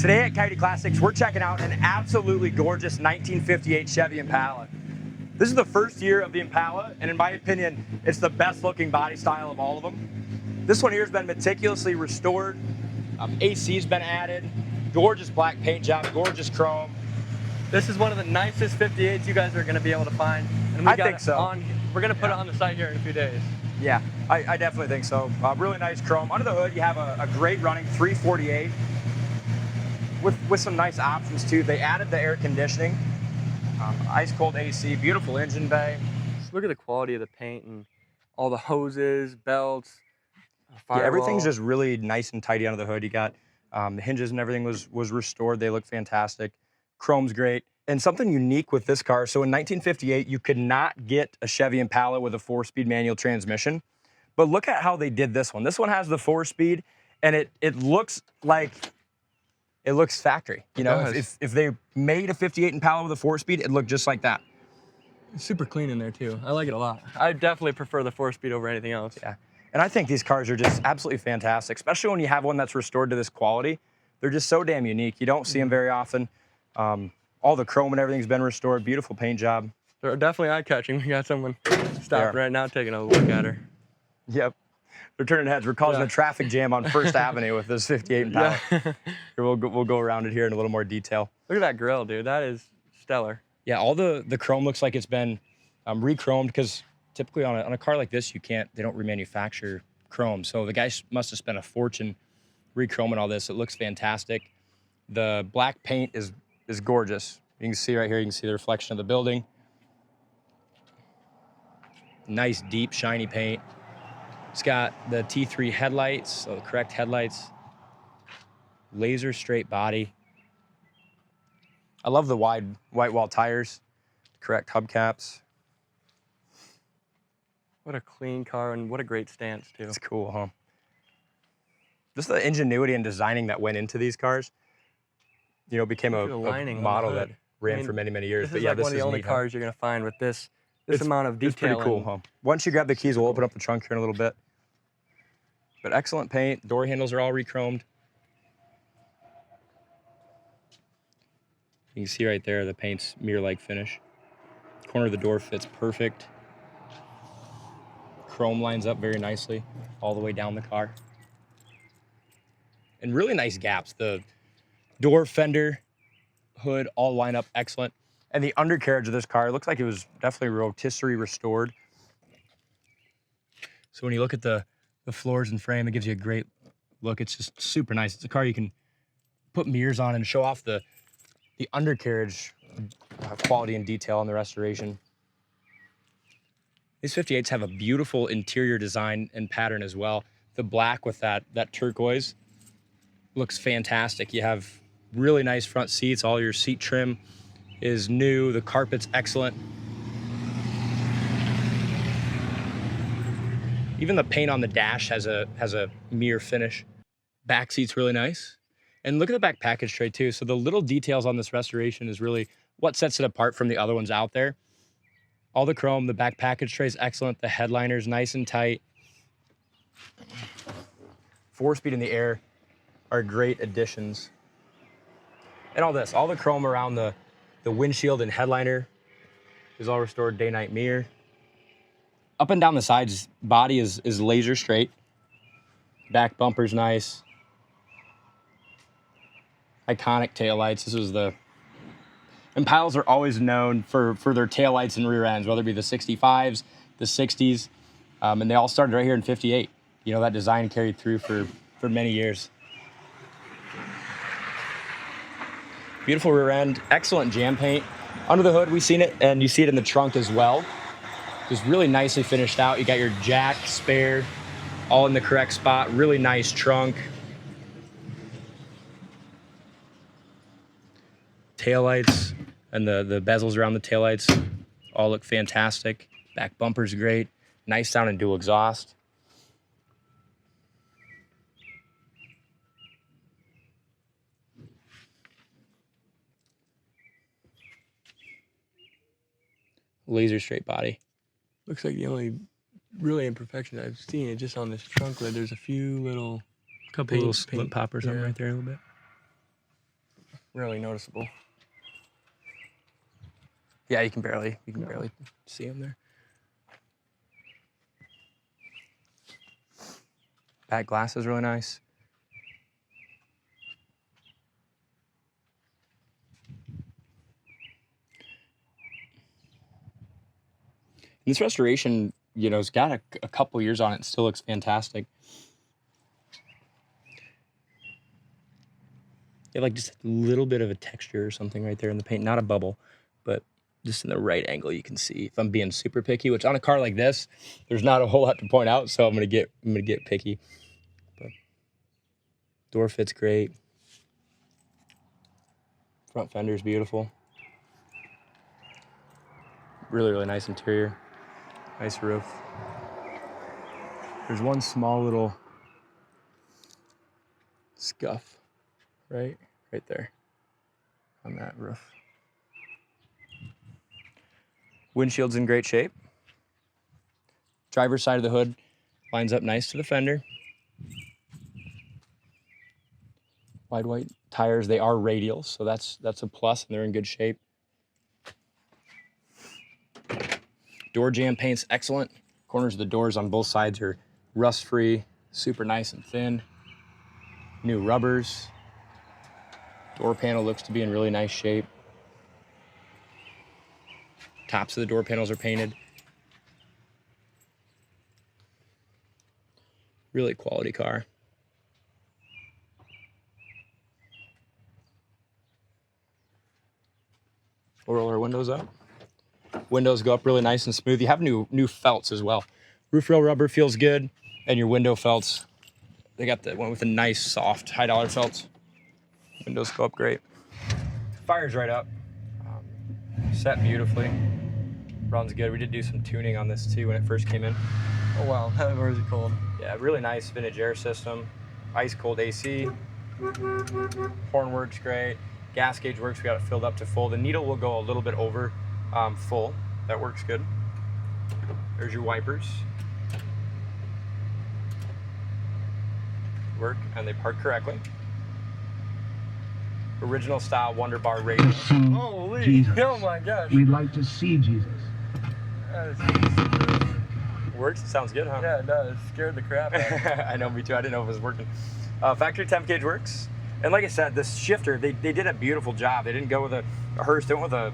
Today at Coyote Classics, we're checking out an absolutely gorgeous 1958 Chevy Impala. This is the first year of the Impala, and in my opinion, it's the best looking body style of all of them. This one here has been meticulously restored. AC's been added, gorgeous black paint job, gorgeous chrome. This is one of the nicest 58s you guys are going to be able to find. And I think so. We're going to put it on the site here in a few days. Yeah, I definitely think so. Really nice chrome. Under the hood, you have a great running 348 with some nice options too. They added the air conditioning, ice cold AC, beautiful engine bay. Just look at the quality of the paint and all the hoses, belts, yeah, everything's just really nice and tidy under the hood. You got the hinges and everything was restored. They look fantastic. Chrome's great. And something unique with this car, so in 1958, you could not get a Chevy Impala with a 4-speed manual transmission. But look at how they did this one. This one has the 4-speed, and it looks like, it looks factory. You know, if they made a 58 Impala with a 4-speed, it'd look just like that. It's super clean in there too. I like it a lot. I definitely prefer the 4-speed over anything else. Yeah, and I think these cars are just absolutely fantastic, especially when you have one that's restored to this quality. They're just so damn unique. You don't see them very often. All the chrome and everything's been restored. Beautiful paint job. They're definitely eye-catching. We got someone stopped right now taking a look at her. Yep. They're turning heads. We're causing a traffic jam on First Avenue with this 58 Impala. Yeah. Here, we'll go around it here in a little more detail. Look at that grill, dude. That is stellar. Yeah, all the chrome looks like it's been re-chromed, because typically on a car like this, they don't remanufacture chrome. So the guy must have spent a fortune re-chroming all this. It looks fantastic. The black paint is gorgeous. You can see right here, you can see the reflection of the building. Nice, deep, shiny paint. It's got the T3 headlights, so the correct headlights. Laser straight body. I love the wide white wall tires, correct hubcaps. What a clean car, and what a great stance too. It's cool, huh? Just the ingenuity and designing that went into these cars, you know, became a model that ran for many, many years. This is like one of the only cars you're gonna find with this amount of detail. It's pretty cool, huh? Once you grab the keys, we'll open up the trunk here in a little bit. But excellent paint. Door handles are all re-chromed. You can see right there, the paint's mirror-like finish. Corner of the door fits perfect. Chrome lines up very nicely all the way down the car. And really nice gaps. The door, fender, hood all line up excellent. And the undercarriage of this car, it looks like it was definitely rotisserie restored. So when you look at the floors and frame, it gives you a great look. It's just super nice. It's a car you can put mirrors on and show off the undercarriage quality and detail on the restoration. These 58s have a beautiful interior design and pattern as well. The black with that turquoise looks fantastic. You have really nice front seats. All your seat trim is new. The carpet's excellent. Even the paint on the dash has a mirror finish. Back seat's really nice. And look at the back package tray too. So the little details on this restoration is really what sets it apart from the other ones out there. All the chrome, the back package tray is excellent. The headliner's nice and tight. 4-speed in the air are great additions. And all the chrome around the windshield and headliner is all restored. Day-night mirror. Up and down the sides, body is laser straight. Back bumper's nice. Iconic taillights. This was Impalas are always known for their taillights and rear ends, whether it be the 65s, the 60s, and they all started right here in 58. You know, that design carried through for many years. Beautiful rear end, excellent jam paint. Under the hood, we've seen it, and you see it in the trunk as well. Just really nicely finished out. You got your jack, spare, all in the correct spot. Really nice trunk. Taillights and the bezels around the taillights all look fantastic. Back bumper's great. Nice sounding dual exhaust. Laser straight body. Looks like the only really imperfection I've seen is just on this trunk lid. There's a few little couple little split pop or something right there a little bit. really noticeable. Yeah, you can barely see them there. Back glass is really nice. This restoration, you know, it's got a couple years on it. It still looks fantastic. You have like just a little bit of a texture or something right there in the paint. Not a bubble, but just in the right angle you can see. If I'm being super picky, which on a car like this, there's not a whole lot to point out, so I'm gonna get picky. But door fit's great. Front fender's beautiful. Really, really nice interior. Nice roof. There's one small little scuff, right there on that roof. Windshield's in great shape. Driver's side of the hood lines up nice to the fender. Wide white tires, they are radial, so that's a plus, and they're in good shape. Door jamb paint's excellent. Corners of the doors on both sides are rust-free, super nice and thin. New rubbers. Door panel looks to be in really nice shape. Tops of the door panels are painted. Really quality car. We'll roll our windows up. Windows go up really nice and smooth. You have new felts as well. Roof rail rubber feels good, and your window felts, they got the one with a nice, soft, high-dollar felts. Windows go up great. Fire's right up. Set beautifully. Runs good. We did do some tuning on this too when it first came in. Oh wow, where is it cold? Yeah, really nice vintage air system. Ice cold AC. Horn works great. Gas gauge works. We got it filled up to full. The needle will go a little bit over full. That works good. There's your wipers. Work, and they park correctly. Original style Wonder Bar rating. Holy! Jesus. Oh my gosh! We'd like to see Jesus. Works? Sounds good, huh? Yeah, it does. It scared the crap out of me. I know, me too. I didn't know if it was working. Factory temp gauge works. And like I said, this shifter, they did a beautiful job. They didn't go with a Hearst. They went with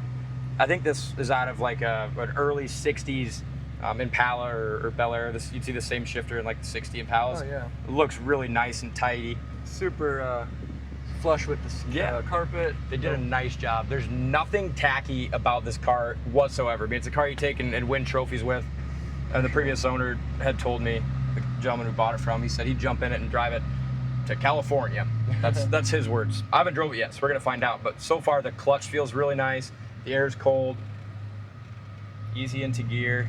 I think this is out of like an early 60s Impala or Bel Air. You'd see the same shifter in like the 60 Impalas. Oh, yeah. It looks really nice and tidy. Super flush with the carpet. They did a nice job. There's nothing tacky about this car whatsoever. I mean, it's a car you take and win trophies with. And the previous owner had told me, the gentleman who bought it from, he said he'd jump in it and drive it to California. That's his words. I haven't drove it yet, so we're gonna find out. But so far, the clutch feels really nice. The air's cold. Easy into gear.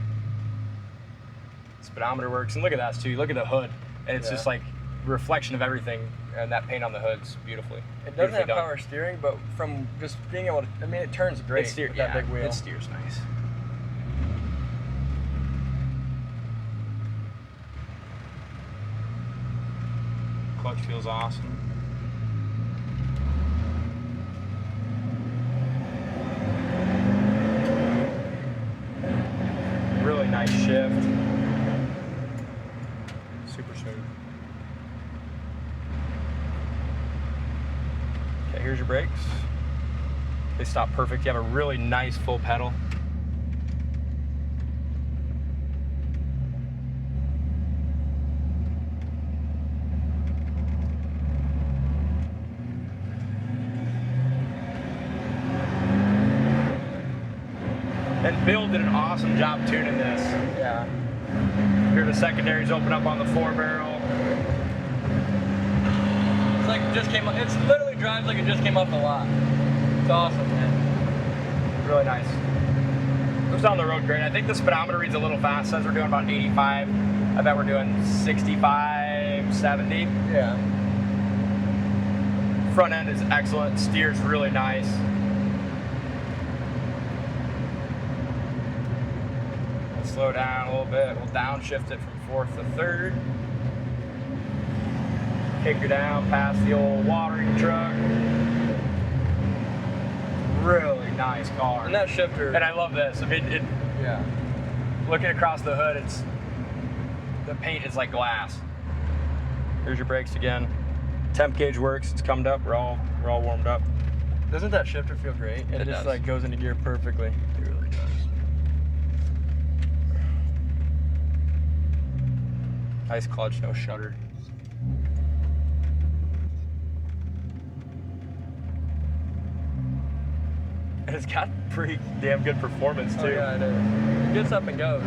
Speedometer works, and look at that too. Look at the hood, and it's just like reflection of everything, and that paint on the hood's beautifully. It doesn't have power steering, but from just being able to, I mean, it turns great. With that big wheel. It steers nice. Clutch feels awesome. Really nice shift. Super smooth. Okay, here's your brakes. They stop perfect. You have a really nice full pedal. And Bill did an awesome job tuning this. Yeah. Here the secondaries open up on the 4-barrel. It's like it just came up. It literally drives like it just came off the lot. It's awesome, man. Really nice. Goes down the road great. I think the speedometer reads a little fast. Says we're doing about 85. I bet we're doing 65, 70. Yeah. Front end is excellent. Steers really nice. We'll slow down a little bit. We'll downshift it from 4th to 3rd. Kick her down past the old watering truck. nice car. And that shifter. And I love this. I mean, yeah. looking across the hood, the paint is like glass. Here's your brakes again. Temp gauge works. It's cummed up. We're all warmed up. Doesn't that shifter feel great? It just does. like goes into gear perfectly. It really does. Nice clutch, no shudder. And it's got pretty damn good performance too. Oh, yeah, it is. It gets up and goes.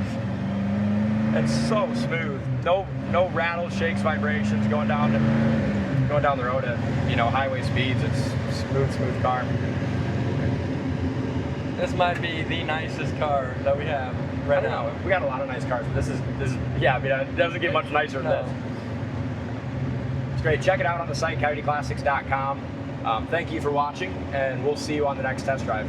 It's so smooth. No rattles, shakes, vibrations going down the road at highway speeds. It's smooth car. This might be the nicest car that we have right now. We got a lot of nice cars, but this is yeah. I mean, it doesn't get much nicer than this. It's great. Check it out on the site, coyoteclassics.com. Thank you for watching, and we'll see you on the next test drive.